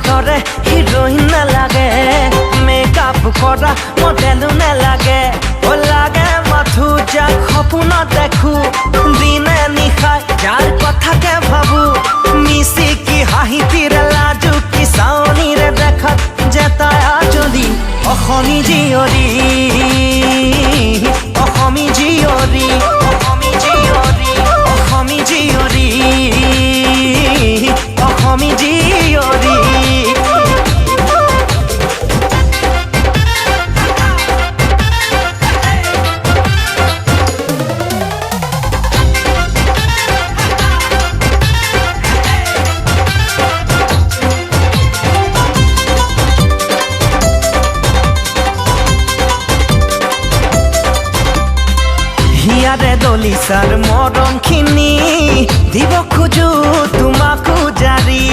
দৰে হিৰোইন নালাগে মেকআপ কৰা মডেলো নালাগে ও লাগে মাথো যাক সপোনত দেখো দিনে নিশাই যাৰ কথাকে ভাবো মিচিকি হাঁহিতিৰে লাজু কি চাৱনিৰে দেখাত জেতাই আজলি অসমী জীয়ৰী অসমী জীয়ৰী অসমী জীয়ৰী অসমী জীয়ৰী অসমী জীয়ৰী হিয়াৰে দলিচাৰ মৰমখিনি দিব খোজো তোমাকো জাৰি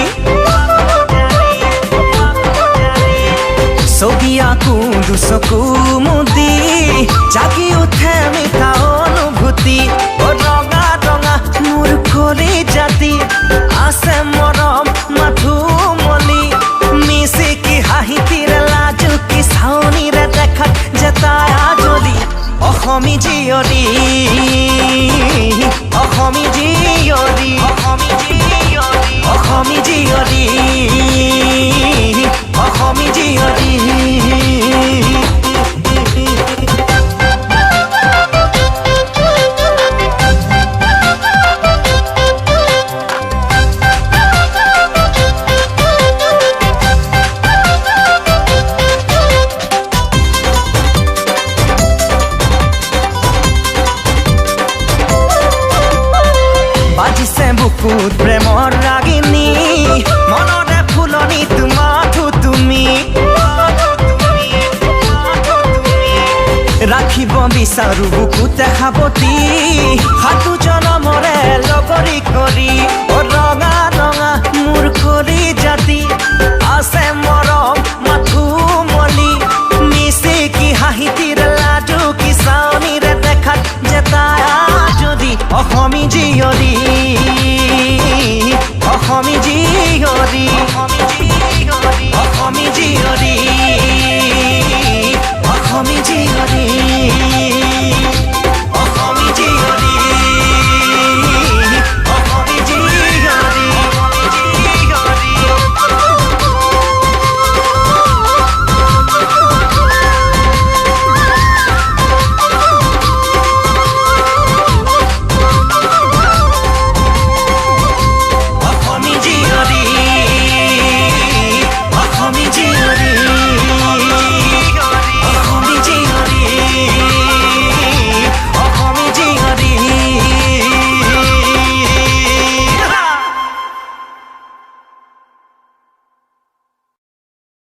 ছবি আকো দুচকু মুদি জাগি উঠে মিঠা অনুভূতি ৰঙা ৰঙা মোৰ কৰি জাতি আছে মৰম মাথো মলি মিচিকি হাঁহিতিৰে লাজু কি চাৱনিৰে দেখাত জেতাই আজলি অসমী জীয়ৰী অসমী জীয়ৰী অসমী জীয়ৰী অসমী জীয়ৰী অসমী জীয়ৰী বাজিছে বুকুত প্ৰেমৰ ৰাগিনী মনৰে ফুলনি তোমাথো তুমি ৰাখিব বিচাৰো বুকুতে সাৱটি সাতো জনমৰে লগৰী কৰি